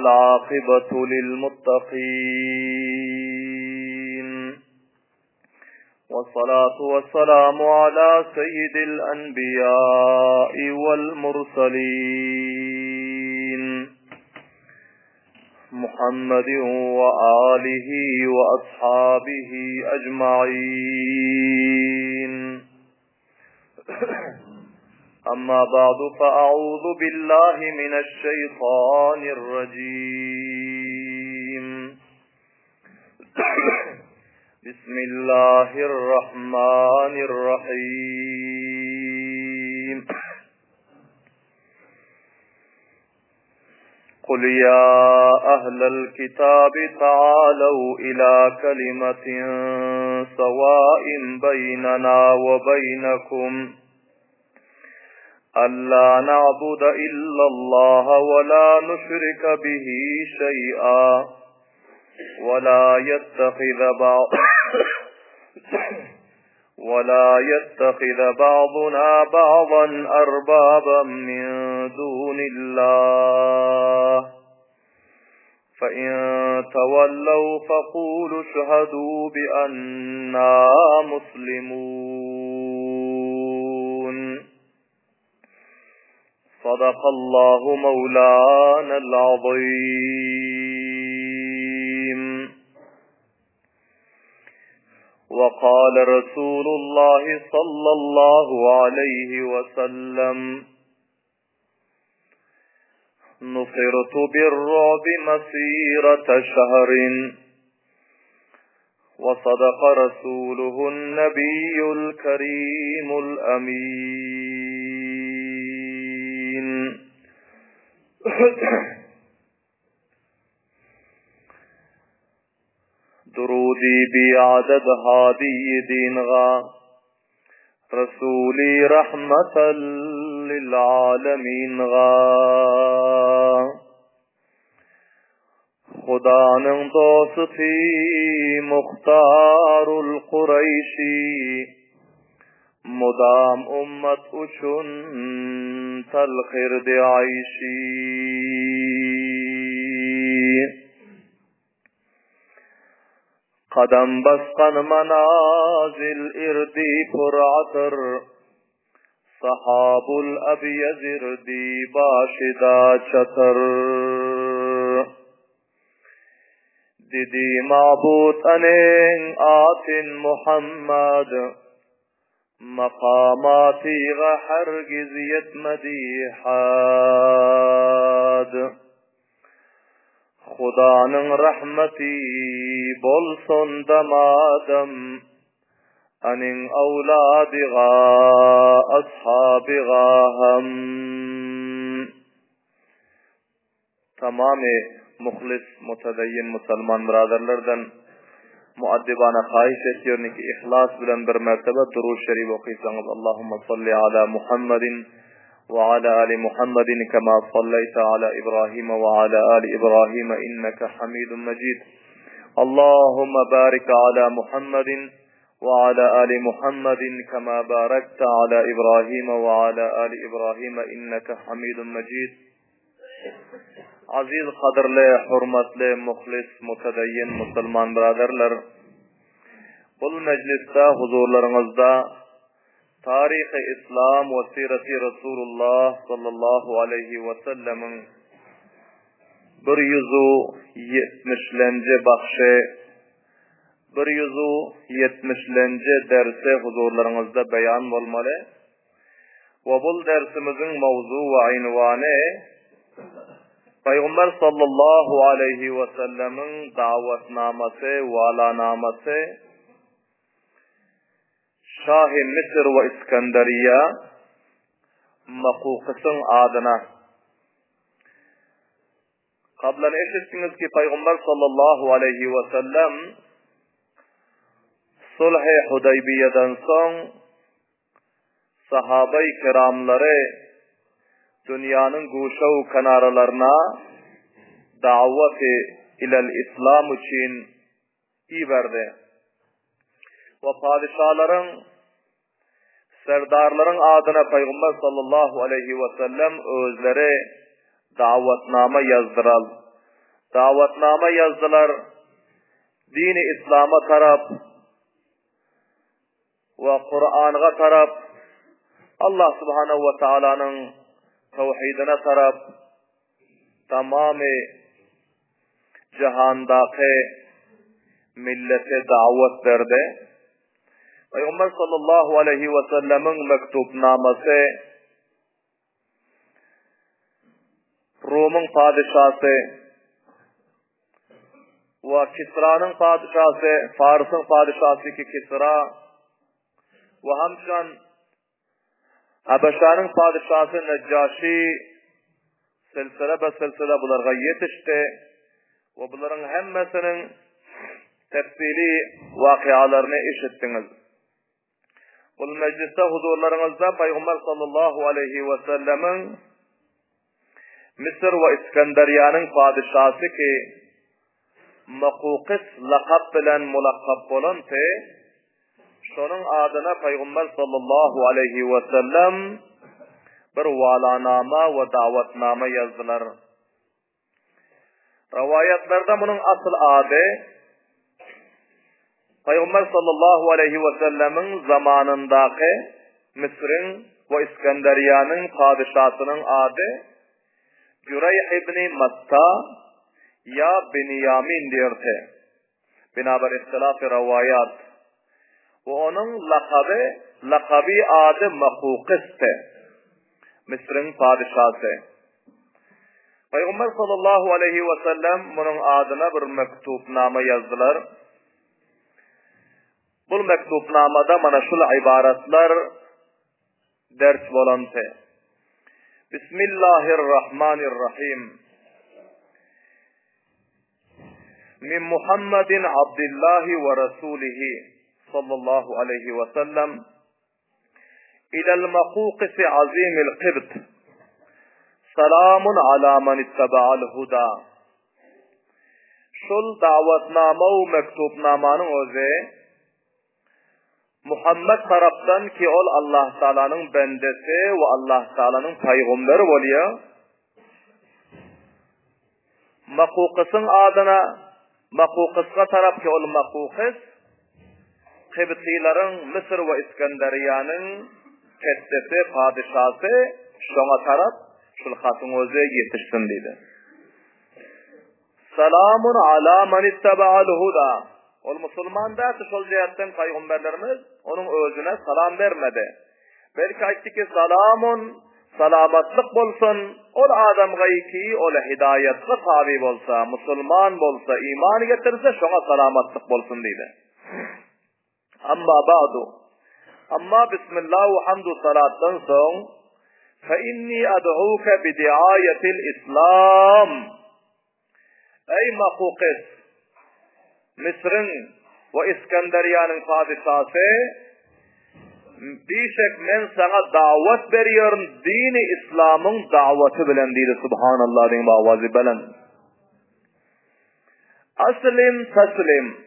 والعاقبة للمتقين والصلاة والسلام على سيد الأنبياء والمرسلين محمد وآله وأصحابه أجمعين أما بعد فأعوذ بالله من الشيطان الرجيم بسم الله الرحمن الرحيم قل يا أهل الكتاب تعالوا إلى كلمة سواء بيننا وبينكم ألا نعبد إلا الله ولا نشرك به شيئا ولا يتخذ بعضنا بعضا أربابا من دون الله فإن تولوا فقولوا اشهدوا بأننا مسلمون صدق الله مولانا العظيم وقال رسول الله صلى الله عليه وسلم نصرت بالرعب مسيرة شهر وصدق رسوله النبي الكريم الأمين درودی بی عدد هادی دین غا رسولی رحمت للعالمین غا خدا نن دوستی مختار القریشی مدام امت اچن تلخرد عیشی قدم بسقن منازل اردی پر عطر صحاب الابیض اردی باشدا چتر دیدی معبود انین آتن محمد مقاماتی غهرگز یتمدیحاد خدانın rahmeti bolsun damadım anin avladiga ashabiga ham tamam muhlis mutadayyin musulman birodarlardan muaddibana xahiş ediyorum ki ihlas bilen bir mertebe durud şerif okuysanız Allahumma salli ala Muhammedin وعلى آل محمد كما صليت على إبراهيم وعلى آل إبراهيم إنك حميد مجيد اللهم بارك على محمد وعلى آل محمد كما باركت على إبراهيم وعلى آل إبراهيم إنك حميد مجيد عزيز قدر له حرمت له مخلص متدين مسلمان برادرلر بل مجلستا حضورlarınızda Tarih-i İslam ve Siret-i Resulullah sallallahu aleyhi ve sellem'in 170-lenci bakşı 170-lenci dersi huzurlarınızda beyan olmalı. Ve bu dersimizin mevzu ve ünvanı Peygamber sallallahu aleyhi ve sellem'in davetnaması ve alanaması Şah-ı Mısır ve İskenderiye makukasın adına. Kablan eşittiniz ki Peygamber sallallahu aleyhi ve sellem Sulh-i Hudeybiye'den son sahabe-i kiramları dünyanın guşa-u kenarlarına davet-i ilel İslam için iyi verdi. Ve padişahların, serdarların adına Peygamber sallallahu aleyhi ve sellem özleri davetname yazdıral. davetname yazdılar. Dini İslam'a tarap ve Kur'an'a tarap, Allah Subhanahu ve Taala'nın tevhidine tarap, tamamı cihandaki millete davet verdi. Peygamber sallallahu aleyhi ve sellem'in mektubnaması Rum'un padişahı ve Kisra'nın padişahı, Fars'ın padişahı ki Kisra ve hamşan Habeşa'nın padişahı Neccaşi silsile bularga yetişti ve bunların hemmesinin tefsili vakialarını işittiniz. Bu mecliste huzurlarınızda Peygamber sallallahu aleyhi ve sellem'in Mısır ve İskenderiye'nin padişahı ki Makukis lakab bilen mulakkab bolan te, şonun adına Peygamber sallallahu aleyhi ve sellem bir valanama ve davetname yazdılar. Rivayetlerde bunun asıl adı Peygamber sallallahu aleyhi ve sellemin zamanındaki Mısır'ın ve İskenderiye'nin padişahının adı Cüreyh ibn Matta ya Binyamin diyordu. Binabar ihtilaf-ı rivayat. Ve onun lakabi adı Makukis'ti. Mısır'ın padişahı. Peygamber sallallahu aleyhi ve sellem bunun adına bir mektubname yazdılar. Bu mektubnamada mana şul ibaratlar ders bolantı. Bismillahirrahmanirrahim. Min Muhammedin Abdillahi ve Rasulihi sallallahu aleyhi ve sellem ila'l Makukis azimil Qibt. Selamun ala men ittaba'al huda. Şul davetname ve mektubnamanın özü Muhammed taraftan ki ol Allah Teala'nın bendesi ve Allah Teala'nın peygamberi oluyor. Makukis'in adına Makukis'a taraf ki ol Makukis Kıbtilerin Mısır ve İskenderiye'nin kettesi, padişahı şona taraf şul hatın özü yetişsin dedi. Selamun ala men ittaba'al huda. Ol Müslüman da şol cihetten peygamberlerimiz onun özüne salam vermedi. Belki aytti ki salamun salamatlık bolsun, ol adamga ki ol hidayetli tabi bolsa, Müslüman bolsa, iman getirse şona salamatlık bolsun dedi. Amma ba'du. Amma bismillah ve hamdu salattan son fe inni ad'uke bi diayetil İslam. Ey Makukis, Mısır'ın ve İskenderiye'nin padişahı, dişek men sana davet veriyorum, dini İslam'ın daveti bilen dedi. Subhanallah din avazi bilen. Aslim taslim.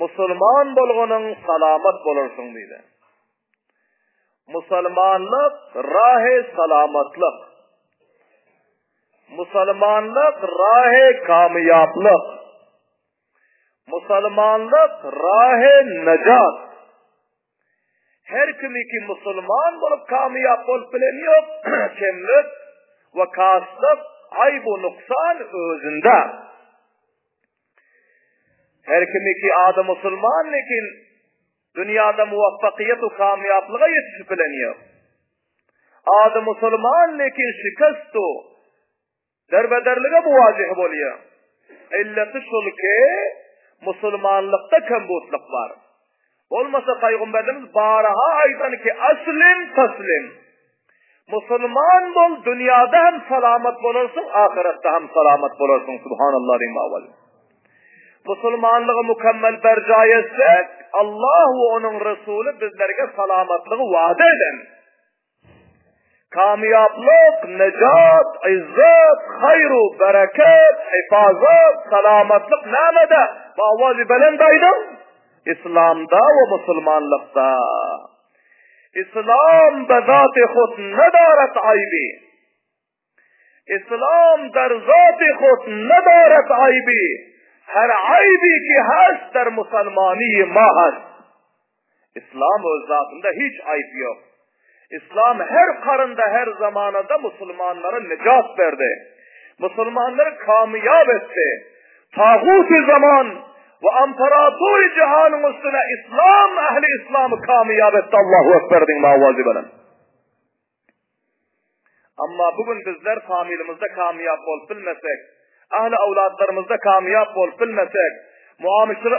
Müslüman bolğunun salamat bolursun dedi. Müslümanlık rahe salamatlık. Müslümanlık rahe kamyaplık. Müslümanlık rahe necat. Her kimi ki Müslüman bolup kamyap bolup bilen yok, kemlik ve kaslık, aybu nuksan özünde. Her kimi ki adı Müslüman lekin dünyada muvaffakiyet ve kamyaplığa yetişip bilen yok. Adı Müslüman lekin şikastu, derbederliğe muvacih boluyor. İlleti şul ki Müslümanlıkta kembutluk var. Olmasa Peygamberimiz baraha aydan ki aslim taslim. Müslüman bol dünyada hem salamat bulursun, ahirette hem salamat bulursun. Subhanallah diyeyim avval. Müslümanlığı mükemmel berca etsek, Allah ve onun Resulü bizlerge salamatlığı vaat eden. Kamyaplık, necat, izzet, hayru, bereket, hifazet, salamatlık nemede. Bağvazı belendaydım. İslam'da ve Müslümanlıkta. İslam bezat-i khud nedaret aybi. اسلام در ذات خود ندارد عیبی، هر عیبی که هست در مسلمانی ما هست. اسلام و ذاتında hiç ayıp yok. İslam her karında her zamanında Müslümanlara necat verdi. Müslümanları kamyab etti. Tağut-u zaman ve imparator cihanın üstüne İslam, ehli İslam'ı kamyab etti. Allahu Ekber deyin mavazi belen. Ama bugün bizler familimizde kamyab olup bilmesek, ehli avladlarımızda kamyab olup bilmesek,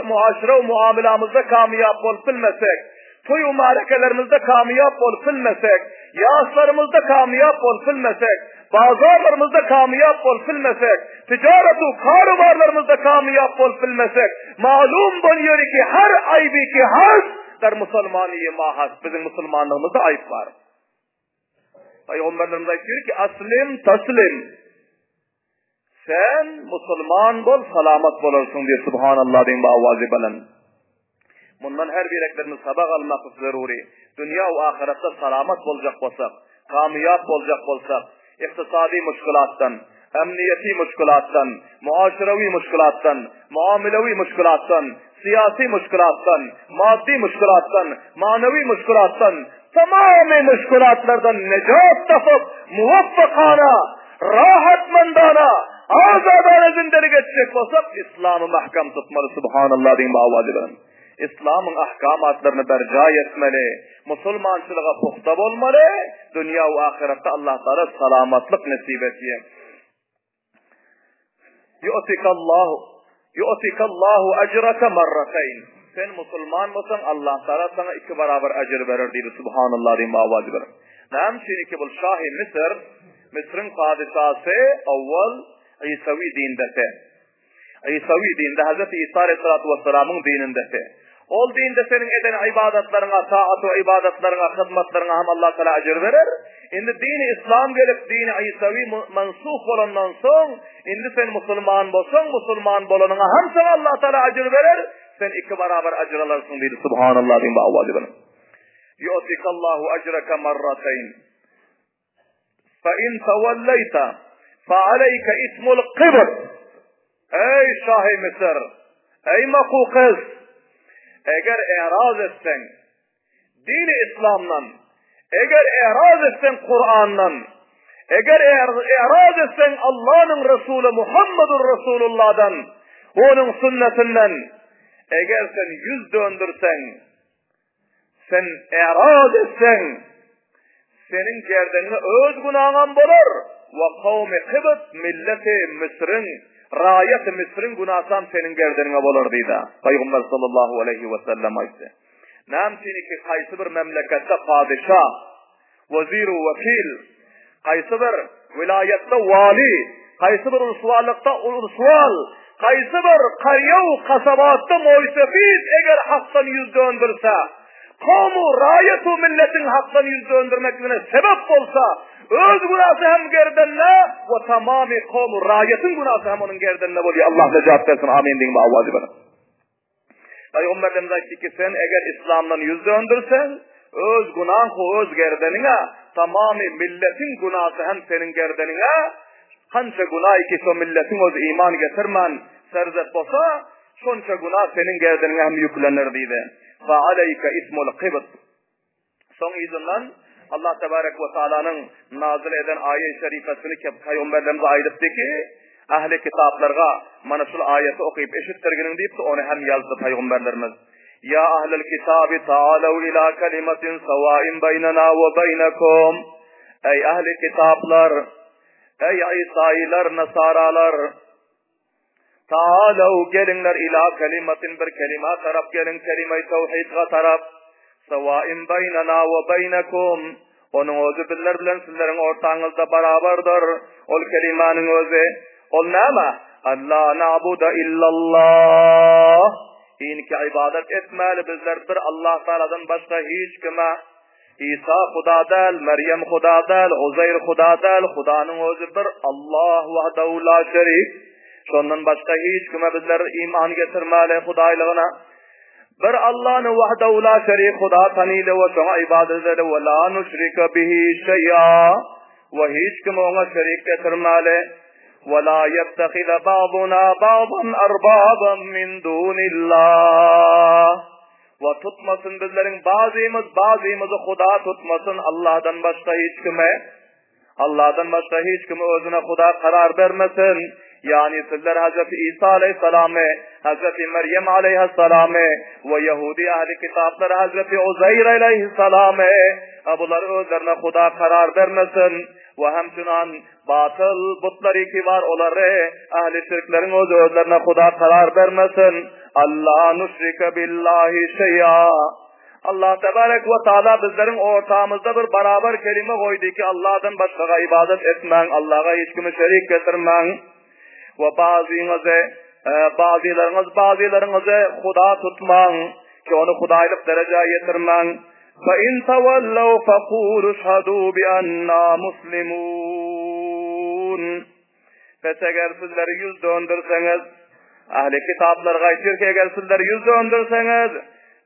muaşire ve muamilamızda kamyab olup bilmesek, toy-u marekelerimizde kamyab olup bilmesek, yaşlarımızda kamyab olup bilmesek, bazarlarımızda kamyab olup bilmesek, ticaret-u karubarlarımızda kamyab olup bilmesek, malum buluyor ki her aybi ki has der Müslümaniye mahas. Bizim Müslümanlığımızda ayıp var. Peygamberlerimiz diyor ki aslim taslim. Sen Müslüman bol, salamat bolursun diye Subhanallah deyin bavazi belen. Bundan her bir eklerimiz sabah almak zaruri. Dünya ve ahirette salamat olacak olsak, kamyab olacak olsak, iktisadi müşkülattan, emniyeti müşkülattan, muaşirevi müşkülattan, muamilevi müşkülattan, siyasi müşkülattan, maddi müşkülattan, manevi müşkülattan, tamamı müşkülatlardan necat tapıp, muvaffakana, rahatmandana, azadane zindeli geçecek olsak, İslam'ı mahkam tutmalı. Subhanallah deyin bavazi belen. İslam'ın ahkamatlarını berca etmeli, Müslümançılığa puhta olmalı, dünya ve ahirette Allah Teala salamatlık nasip etsin. Yu'tikallahu ecraka marratayn. Sen Müslüman mısın? Allah Teala sana iki beraber ecir verir diyor. Subhanallah deyin mavazi belen. Nam ki bu Şah-ı Mısır, Mısır'ın padişahı evvel İsavi dindesi. İsavi dinde Hazreti İsa Aleyhisselatü Vesselam'ın dinindesi. Ol dinde senin eden ibadetlerine, taat-ı ibadetlerine, hizmetlerine hem Allah Teala ecir verir. Şimdi dini İslam gelip dini İsavi mensuh olandan son, şimdi sen Müslüman bolsan, Müslüman bolanına hem sana Allah Teala ecir verir. Sen iki beraber ecir alırsın dedi. Subhanallah bin ba'avvadi benim. Yu'tikallahu ecraka marratayn. Fa in tevelleyta fa aleyke ismul kibr. Ey Şah-ı Mısır, ey makukız, eğer eraz etsen din-i İslam'dan, eğer eraz etsen Kur'an'dan, eğer eraz etsen Allah'ın Resulü Muhammedur Resulullah'dan, onun sünnetinden, eğer sen yüz döndürsen, sen eraz etsen, senin gerdenine öz günahın bulur ve kavmi kıbıt milleti Mısır'ın, Rayet-i Mısır'ın günahsan senin gerdenine bulur deydi. Peygamber sallallahu aleyhi ve sellem ayette. Namçini ki kaysı bir memlekette padişah, vezir-u vekil, kaysı bir vilayette vali, kaysı bir ulusvallıkta ulusval, kaysı bir karyav kasabatta muysefid eğer haktan yüz döndürse, kamu rayet-u milletin haktan yüz döndürmekine sebep olsa, öz günahı hem gerdenine ve tamamı kavmu rayetin günahı hem onun gerdenine oluyor. Allah necat versin. Amin deyin ba'avvadi bana. Peygamberimiz aytti ki sen eğer İslam'dan yüz döndürsen, öz günahı öz gerdenine, tamamı milletin günahı hem senin gerdenine, kança günahı ki o milletin öz iman getirmen, serzet olsa, şonça günah senin gerdenine hem yüklenir deydi. فَعَلَيْكَ اِسْمُ الْقِبْطِ. Son izinden Allah Tebarek ve Teala'nın nazil eden ayet-i şerifesini Peygamberlerimize ayırıptı ki ahli kitaplarga mana şu ayeti okuyup eşittirginin deyip de onu hem yazdı Peygamberlerimiz. Ya ahlel kitabi ta'alev ila kelimetin savâin beynena ve beynekum. Ey ahli kitaplar, ey İsailer, Nasaralar, ta'alev gelinler ila kelimetin bir kelime taraf gelin, kelime-i tevhidga taraf. Savâin beynena ve beynekum. Onun özü bizler bilen sizlerin ortağınızda beraberdir. Ol kelimenin özü. Ol nama? Allah na'buda illallah. İnki ibadet etmeli bizler bir Allah Teala'dan başka hiç kime. İsa Huda del, Meryem Huda del, Uzeyr Huda del. Hudanın özü bir Allah vahdehu la şerik. Şondan başka hiç kime bizler iman getirmeli Hudaylığına. Bir Allah'ın vahdehu la şerik Huda tanıyla ve şuna ibadet edelim ve la nüşrike bihi şey'a. ve hiç kim ona şerik getirmeli. Ve la yettekhide ba'duna ba'dan arbaban min dunillah. Ve tutmasın bizlerin bazımızı Huda tutmasın Allah'tan başka hiç kime. Allah'tan başka hiç kime özüne Huda karar vermesin. Yani sizler Hazreti İsa aleyhisselam'ı, Hazreti Meryem aleyhisselam'ı ve Yahudi ahli kitapları Hazreti Uzeyr aleyhisselam'ı bunlar özlerine Huda karar vermesin. Ve hemçinan batıl butları ki var onları ahli şirklerin özlerine Huda karar vermesin. Allah nüşrike billahi şey'a. Allah tebarek ve taala bizlerin ortamızda bir beraber kelime koydu ki Allah'tan başka ibadet etmen, Allah'a hiç kimi şerik getirmen. Ve bazılarınızı Huda tutman ki onu Hudaylık dereceye getirmen. فَاِنْ تَوَلَّوْا فَقُولُوا اشْهَدُوا بِأَنَّا مُسْلِمُونَ. Pes eğer sizleri yüz döndürseniz, ahli kitaplar gaytir ki eğer sizleri yüz döndürseniz,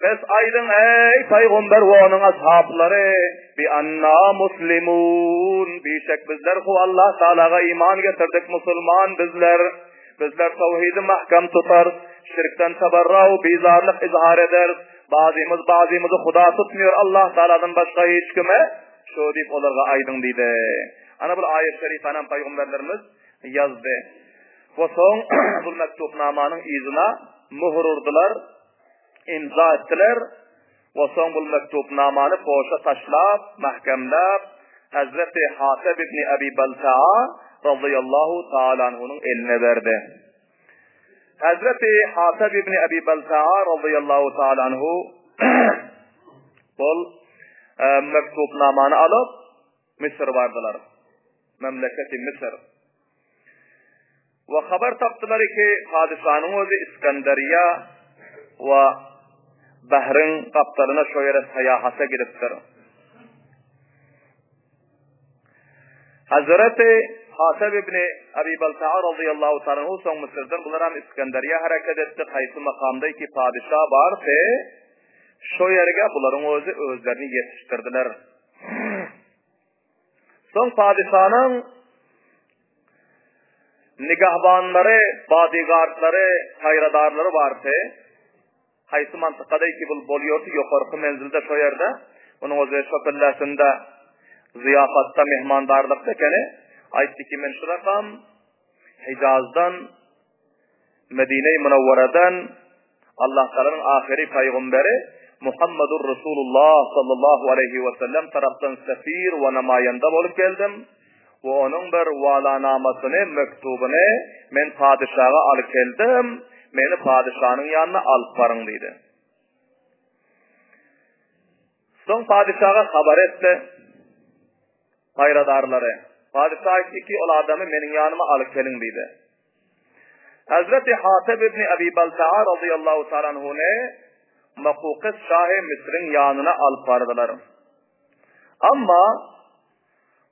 pes aydın ey Peygamber ve onun ashabları بِأَنَّا مُسْلِمُونَ. Bişek bizler hu Allah Teala'ya iman getirdik Müslüman bizler. Bizler tevhidi mahkem tutar, şirkten teberra'u bizarlık izhar eder. Bazımızı Huda tutmuyor Allah Teala'dan başka hiç kime. Şu deyip onlara aydın deydi. Ana bu ayet-i şerifenen Peygamberlerimiz yazdı. Ve son bu mektupnamanın izine muhr urdular, imza ettiler. Ve son bu mektupnamanı poşa taşlap, mahkemlap, Hazreti Hatib ibn Abi Balta'a radıyallahu ta'ala anhu'nun eline verdi. Hazreti Hatib ibn Abi Balta'a radıyallahu ta'ala anhu bu mektupnamanı alıp Mısır vardılar. Memleketi Mısır. Ve haber taptılar ki padişahın özü İskenderiye ve Bahrin kaptanına şöyle seyahate gidiptir. Hazreti Hatib ibn Abi Balta'a radıyallahu ta'ala anhu son Mısır'dan bunlar hem İskenderiye hareket etti. Kaysı makamda iki padişah var ki şu yerge bunların özlerini yetiştirdiler. Son padişahın nigahbanları, bodyguardları, hayradarları vardı. Kaysı mantıkada iki buluyordu yukarı menzilde şu yerde. Onun özü şöpillesinde ziyafatta mehmandarlıkta kene aytti ki men şurakam Hicaz'dan Medine-i Münevvere'den Allah Teala'nın ahiri peygamberi Muhammedur Resulullah sallallahu aleyhi ve sellem taraftan sefir ve namayanda olup geldim. Ve onun bir valanamasını, mektubunu men padişaha alıp geldim. Meni padişahın yanına alıp varın dedi. Son padişaha haber etti. Hayradarları. Padişah etti ki o adamı benim yanıma alıp gelin dedi. Hazreti Hatib ibn Abi Balta'a radıyallahu ta'ala anhu'ne Makukes Şah-ı Mısır'ın yanına alıp vardılar. Ama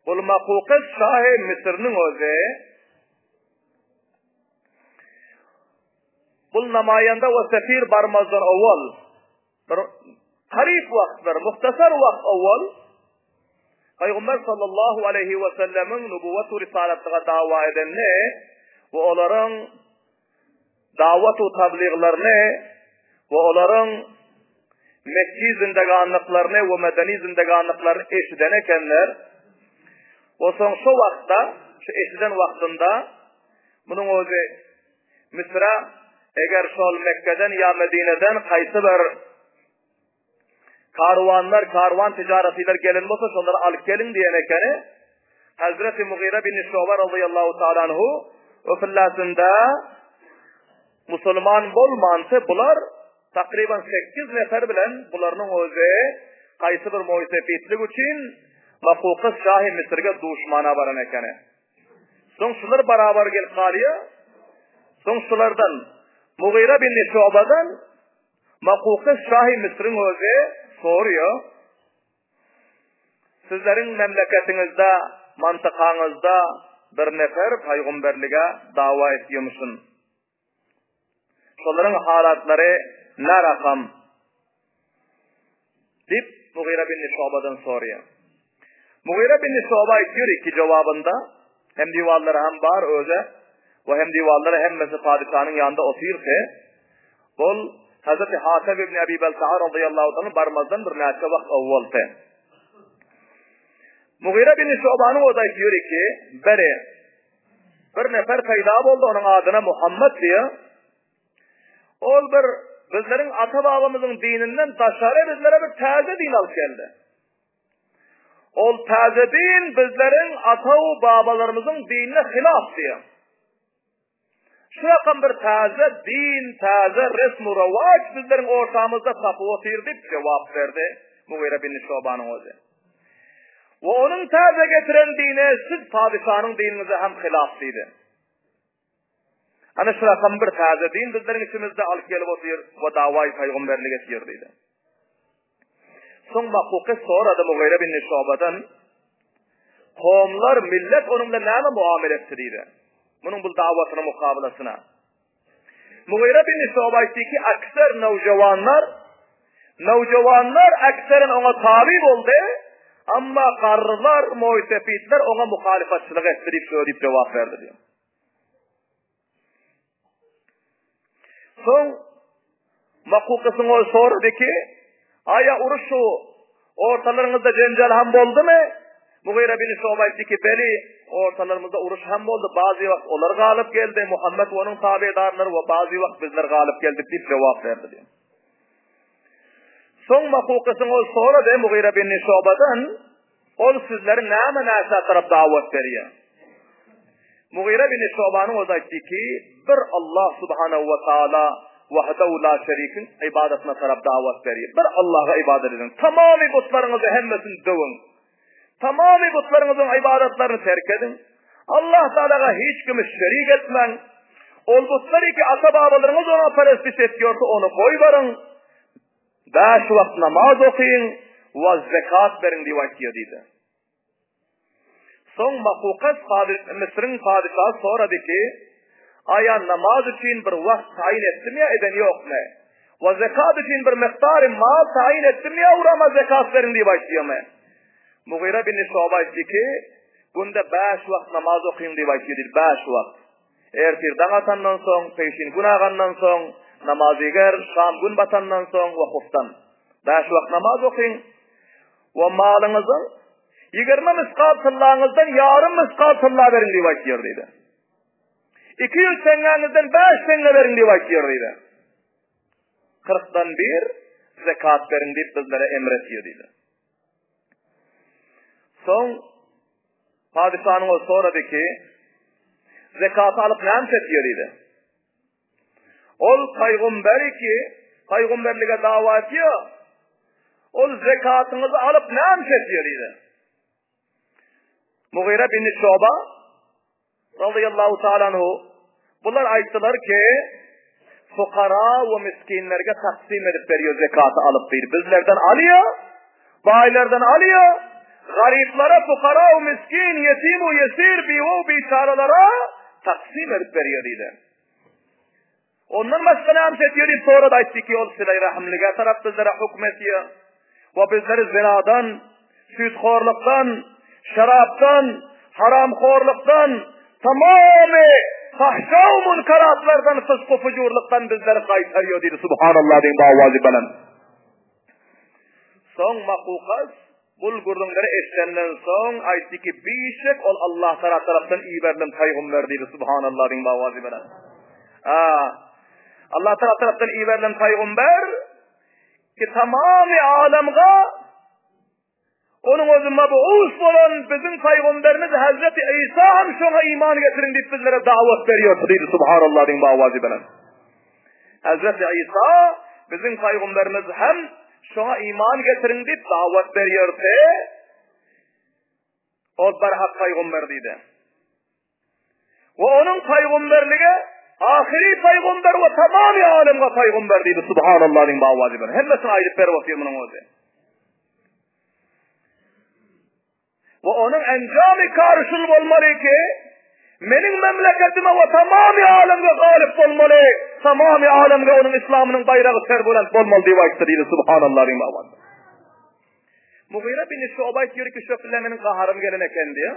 bu Makukes Şah-ı Mısır'ın özü bu namayanda ve sefir barmazdan evvel bir harif vaktlar, muhtasar vakt evvel Peygamber sallallahu aleyhi ve sellemin nübüvvet-u risaletine dava edenle ve onların davet-u tabliğlarını ve onların Mekki zindeganlıklarını ve medeni zindeganlıklarını eşiden ekenler ve son şu vakta, şu eşiden vaktinde bunun özü Mısır'a eğer şu Mekke'den ya Medine'den kaysı bir karvan ticaretiler gelinmese onları alıp gelin diyenekeni Hazreti Mughire bin Şu'be radıyallahu ta'ala anhu o fillasında Müslüman olmansa bunlar takriben 8 nefer bilen bunların özü kaysı bir muhitefitlik için Makukes Şah-ı Mısır'a düşmana varan ekeni. Son şular beraber gel kaliye son şulardan Mughire bin Şu'be'den Makukes Şah-ı Mısır'ın özü soruyor. Sizlerin memleketinizde, mantıkanızda bir nefer peygamberliğe dava ediyormuşsun. Şunların halatları ne rakam? Deyip Mughire bin Şu'be'den soruyor. Mughire bin Şuba diyor ki cevabında, hem divalları hem bar öze ve hem divalları hemmesi padişahın yanında oturursa, ol Hazreti Hatib ibn Abi Balta'a radıyallahu anh'ın barmazdan bir neçe vakt avvaldı. Mughire bin Şuba'nın o da diyor ki, bir nefer payda oldu, onun adına Muhammed diye. Ol bizlerin ata babamızın dininden taşarı bizlere bir taze din alıp geldi. Ol taze din bizlerin ata-u babalarımızın dinine hilaf diye. Şu yakın bir taze din, taze resm-u revaç bizlerin ortamızda tapı otirdik cevap verdi Mughire bin Şuba'nın ozu. Ve onun taze getiren dine siz padişahın dininize hem hilaflıydı. Hani şu yakın bir taze din bizlerin içimizde alıp gelip otur ve davayı peygamberliğe getirdiydi. Son vakuki sonra da Mughire bin Şuba'dan kavimler, millet onunla neyme muamele ettiriydi. Bunun bu davatına mukabelasına. Mughire bin Şuba ki akser nevcevanlar akseren ona tabi oldu ama karılar, muhtefitler ona muhalifetçilik ettirip söyleyip cevap verdi diyor. Son vakukasını sordu ki aya uruşu ortalarınızda cencal hem oldu mu? Mughire bin Şuba ki beli ortalarımızda uruş hem oldu. Bazı vakit onlar galip geldi. Muhammed ve onun tabidarları ve bazı vakit bizler galip geldik deyip cevap verdi diyor. Son vakukasını sonra da Mughire bin Şuba'dan ol sizlerin neyme neyse taraf davet veriyor. Mughire bin Şuba'nın o da ki bir Allah subhanahu ve ta'ala vahdehu la şerikin ibadetine taraf davet veriyor. Bir Allah'a ibadet edin. Tamamı kutlarınızı hemmesini dövün. Tamamı kutlarınızın ibadetlerini terk edin. Allah Teala'ya hiç kimi şerik etmen. Ol kutları ki ata babalarınız ona perestiş ediyorsa onu koy verin. 5 vakit namaz okuyun ve zekat verin diye vakiydiydi. Son makukat Mısır'ın padişahı sonra dedi ki aya namaz için bir vakit tayin ettim ya eden yok mu? Ve zekat için bir miktarı mal tayin ettim ya urama zekat verin diye vakiydiydi. Mughire bin Şuba dedi ki günde 5 vakit namaz okuyun diye vakiydiydi. 5 vakit. Ertirden atandan son, peşin gün ağandan son, namazı ger, şam gün batandan son ve huftan. 5 vakit namaz okuyun. Ve malınızın 20 miskal tillağınızdan yarım miskal tillağ verin diye vakiydiydi. 200 sengenizden 5 senge verin diye vakiydiydi. 40'dan 1 zekat verin diye bizlere emretiyordu. Son padişahın o sonra dedi ki zekatı alıp ne ediyordu? Ol peygamberi ki peygamberliğe davet ediyor. Ol zekatınızı alıp ne ediyordu? Mughire bin Şuba radıyallahu ta'ala anhu bunlar ayettiler ki fukara ve miskinlerge taksim edip veriyor zekatı alıp değil. Bizlerden alıyor, bayilerden alıyor. Gariplere, fukara, miskin, yetim, yesir, bivu, biçaralara taksim edip veriyordu. Ondan başka ne ediyordu? Sonra da etti ki ol silah-i rahimliğe taraf bizlere hükmetiyor. Ve bizleri zinadan, sütkhorluktan, şaraptan, haramkhorluktan, tamamı fahşa-u münkaratlardan, fısk-u fucurluktan bizleri kaytarıyordu. Subhanallah deyin bağvazı belen. Son makukas bulgurdunları eşlenden son aytti ki bişek ol Allah taraftan iyi verilen peygamber dedi. Subhanallah deyin bağvazı belen. Allah taraftan iyi verilen peygamber ki tamamı alemga onun özü mab'us olan bizim peygamberimiz Hazreti İsa hem şuna iman getirin deyip bizlere davet veriyor dedi. Subhanallah deyin bağvazı belen. Hazreti İsa bizim peygamberimiz hem şuna iman getirin deyip davet veriyordu. O berhak peygamber dedi. Ve onun peygamberliğe ahiri peygamber ve tamamı alemga peygamber dedi. Subhanallah deyin bağvazı belen. Hemmesine aylıp ver vakıyor bunun özü. Ve onun encami karşılığı olmalı ki benim memleketime ve tamamı alemge galip olmalı. Tamamı alemge onun İslam'ının bayrağı serbulent olmalı diye vakti dedi. Subhanallah deyin bağvazı. Mughira bin Şu'ba diyor ki şu filanın qaharım gelen eken diyor.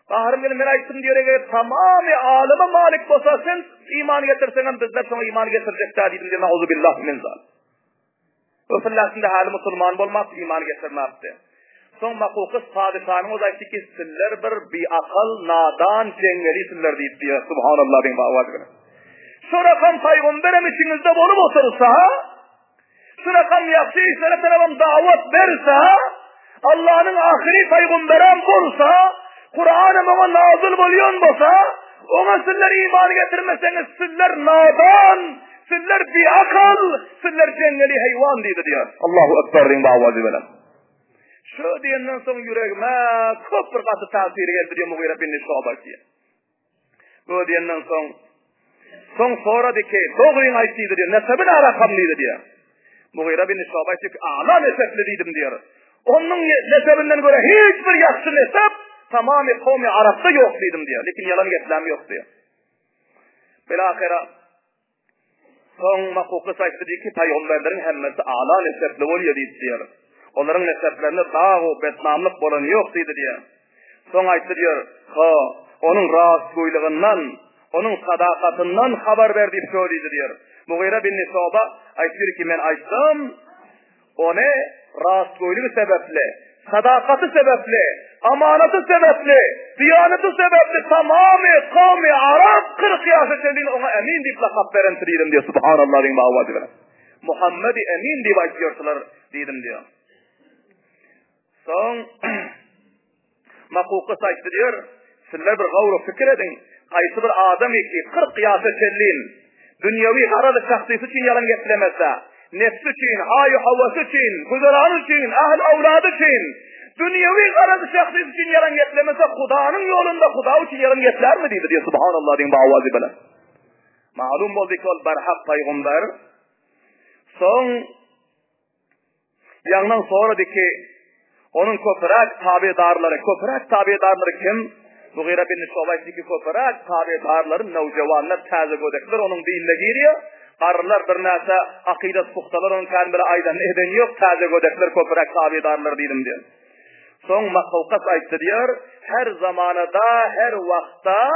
Qaharım gelen men aytdım diyor ki tamamı aleme malik bolsasyň iman getirsen bizler sana iman getirecek dedim diyor. Nauzubillah min zal. O filasında hali musulman bolmaz iman getirmekte. Son makukis padişahının o zayti ki sizler bir biakal nadan cengeli sizler deyip diyor. Subhanallah bin ba'avazgına. Şurakam paygamberim içinizde bolup oturursa, şurakam yapsı işlere tarafım davet verirse, Allah'ın ahiri paygamberim olursa, Kur'an'ım ona nazil bolyon bolsa, ona sizler iman getirmeseniz sizler nadan, sizler biakal, sizler cengeli hayvan deydi diyor. Allahu Ekber bin ba'avazgına. Şu diyenden son yüreğime çok bir katı tasiri geldi diyor Mughira bin Şu'ba diye. Bu diyenden son sonra de ki doğruyun aytıydı diyor. Nesebine rakamlıydı diyor. Mughira bin Şu'ba diyor ki a'la nesepliydim diyor. Onun nesebinden göre hiçbir yaxşı nesep tamamı kavmi Arap'ta yok dedim diyor. Lakin yalan getlem yok diyor. Bilahira son makukis aytı diyor ki peygamberlerin hemmesi a'la nesepli oluyor diyor. Onların neseplerinde dağı betnamlık bolan yok dedi diyor. Son aytı diyor, onun rastgoylığından, onun sadakatından haber verdi söyledi diyor. Mughira bin Şu'ba aytıyor ki men aytdım, onu rastgoyluğu sebeple, sadakati sebeple, amanatı sebeple, diyaneti sebeple tamamı kavmi Arap 40 yaşı çeldiğini ona emin deyip lakap veren dedim diyor. Subhanallah bin ba'avazgına. Muhammed'i emin deyip aytıyorlar dedim diyor. Son makukis aytı diyor, sizler bir gavru fikir edin, qaysı bir adam ki 40 yaşa çellin, dünyevi haralı şahsisi için yalan getiremezse, nefsi için, hayu havası için, güzelanı için, ahl avladı için, dünyevi haralı şahsisi için yalan getiremezse, Kuda'nın yolunda Kuda için yalan getirer mi deydi diyor. Subhanallah din ba'avazi bela. Malum oldu ki ol barhaq paygamber, son yandan sonra de ki, onun köpürak tabidarları kim? Mughira bin Şu'ba ki köpürak tabidarları navjavanlar taze gödekler onun dinine giriyor. Qarlar bir näse akidat puxtalar onun kendine aydan eden yok taze gödekler köpürak tabidarları dedim diyor. Son makukis aytı diyor, her zamanada, her vakta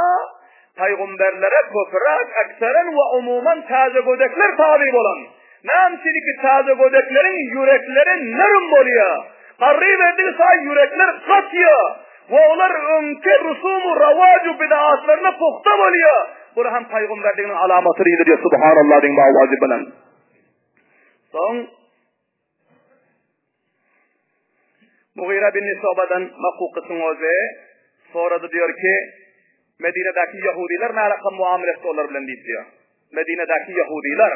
peygamberlere köpürak aksaren ve umuman taze gödekler tabi bolan. Namçili ki taze gödeklerin yürekleri nırım boluyor. Qarrib edilse yürekler katıyor. Ve onlar önke rusumu ravacu bidaatlarına puhta oluyor. Bu hem peygamberliğinin alamatıydı diyor. Subhanallah din ba'avazi bilen. Son Mughira bin Şu'ba'dan makukisini oze sonra da diyor ki Medine'deki Yahudiler ne alaka muamelesi onlar bilen diyor. Medine'deki Yahudiler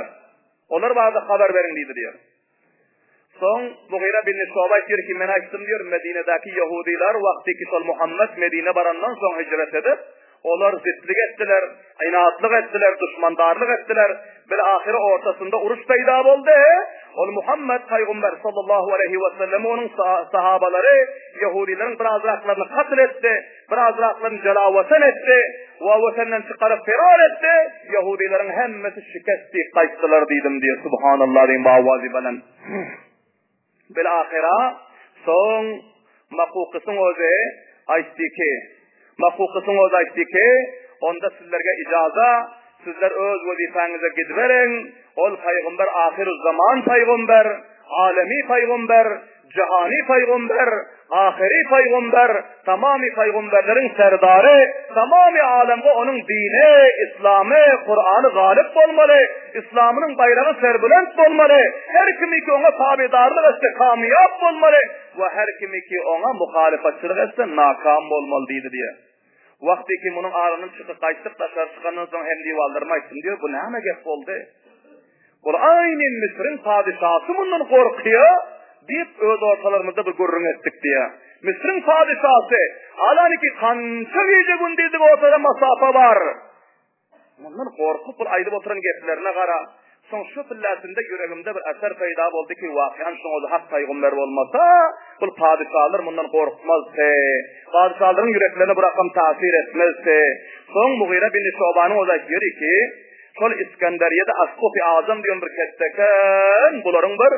onlar bazı haber verin diyor. Son Mughira bin Şu'ba diyor ki men açtım diyor Medine'deki Yahudiler vakti ki Muhammed Medine barandan son hicret edip onlar zıtlık ettiler, inatlık ettiler, düşmandarlık ettiler. Bir ahire ortasında uruş peyda oldu. Ol Muhammed Peygamber sallallahu aleyhi ve sellem onun sahabaları Yahudilerin birazraklarını katil etti, birazraklarını celaveten etti, vatandan çıkarıp firar etti. Yahudilerin hemmesi şikesti kayıttılar dedim diye. Subhanallah din ba'avazi bilen. Bilahira son makukisin oze aytdı ki onda sizlerge icaza sizler öz vazifenize gidverin. Ol peygamber ahir zaman peygamber, alemi peygamber, cihani peygamber, ahiri peygamber, tamami peygamberlerin serdarı, tamami alemde onun dini, İslam'ı, Kur'an'ı galip olmalı, İslam'ın bayrağı serbülent olmalı, her kimi ki ona tabidarlık etse kamiyap olmalı ve her kimi ki ona muhalefetçilik etse nakam olmalı diye. Vakti ki bunun ağrının çıkıp kaçtık taşlar çıkanın sonra hem divaldırmaysın diyor. Bu ne gep oldu? Bu aynen Mısır'ın padişahı bundan korkuyor. Deyip öz ortalarımızda bir gurrun ettik diye. Mısır'ın padişahı alan ki kança gece gündeydik ortada masafa var. Bundan korkup bir aydıp oturan geplerine kara. Son şu fillasında yüreğimde bir eser peyda oldu ki vakiyan şunu hak peygamber olmasa bu padişahlar bundan korkmazdı. Padişahların yüreklerine bırakam tasir etmezdi. Son Mughira bin Şu'ba'nın o da diyor ki sol İskenderiye'de Askof-i Azam diyor bir ketteken bunların bir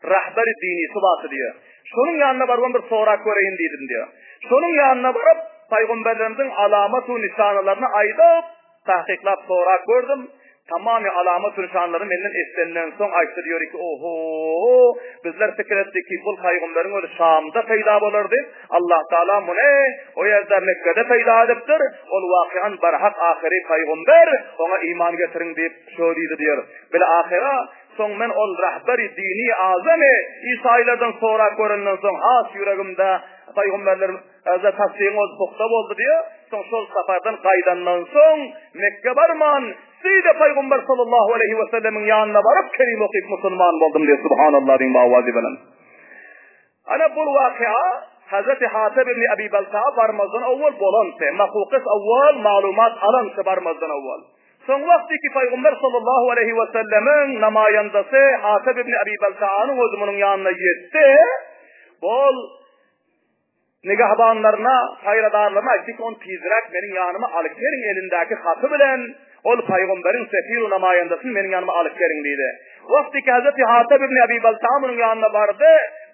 rahberi dinisi batı diyor. Şonun yanına bargan bir sorak göreyim dedim diyor. Şonun yanına barıp Peygamberlerimizin alamat-ı nişanalarını aydıp tahqiqlap sorak gördüm. Tamamı alamat-ı nişanaları menden eslenilen son aytdı diyor ki oho bizler fikir ettik ki bu Peygamberin öyle Şam'da peyda bolurdu. Allah Teala bunu o yerde Mekke'de peyda ediptir. Ol vakian barhak ahiri Peygamber ona iman getirin deyip söyledi diyor. Böyle ahira son men ol rahberi dini azami İsa'ylardan sonra görünen son has yüreğimde Peygamberlerim azza tasdiğin ol puxta oldu diyor. Son sol safardan qaydandan son Mekke barman Seyde Peygamber sallallahu aleyhi ve sellemin yanına varıp kerim okuyup Müslüman oldum diyor. Subhanallah diyeyim avazi bilen. Ana bu vakıa Hazreti Hatib ibn Abi Balta'a varmazdan evvel bolantı. Makukis evvel malumat alantı varmazdan evvel. Son vakti ki Peygamber sallallahu aleyhi ve sellemin namayandası Hatib ibn Abi Balta'nın özümünün yanına yetti. Bol nigahbanlarına, hayradarlarına aytik on tizrak benim yanıma alıp verin elindeki hatı bilen ol Peygamberin sefir namayandasını benim yanıma alıp verin dedi. Vakti ki Hazreti Hatib ibn Abi Balta'nın yanına vardı.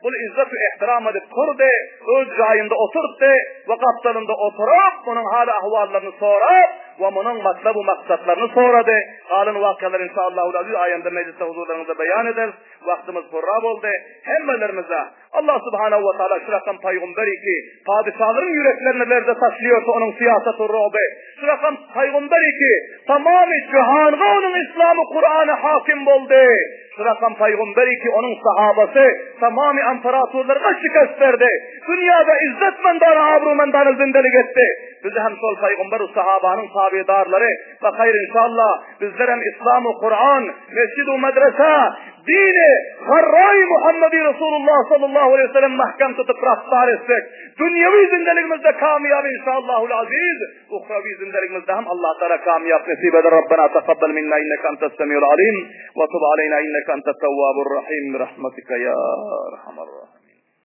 Bu izzet-i ihtiram edip kurdu, öz cayında oturdu ve kaptanında oturup bunun hali ahvallarını sorup ve bunun matlabu maksatlarını soradı. Halın vakıalar inşallahü ayında mecliste huzurlarınızda beyan ederiz. Vaktimiz kurrab oldu. Hemmelerimize Allah subhanahu ve teala şurakan peygamberi ki padişahların yüreklerini lerde taşlıyorsa onun siyaseti rubi. Şurakan peygamberi ki tamamı cihanı onun İslam'ı Kur'an'ı hakim oldu. Şurakan peygamberi ki onun sahabası tamamı imparatorlarına şikast verdi. Dünyada izzet mendanı, abru mendanı zindelik etti. Bizi hem sol peygamber-i sahabanın tabidarları ve hayır inşallah bizler hem İslam-ı Kur'an, mescid-u medrese, dini, harray Muhammedi Resulullah sallallahu aleyhi ve sellem mahkem tutup raftar etsek, dünyevi zindeligimizde kamiyab inşallahul aziz, uhravi zindeligimizde hem Allah Teala kamiyab nasip eder. Rabbena taqabbal minna inneke entes semiyul alim ve tub aleyna inneke entet tevvabur rahim rahmetika ya erhamer rahim.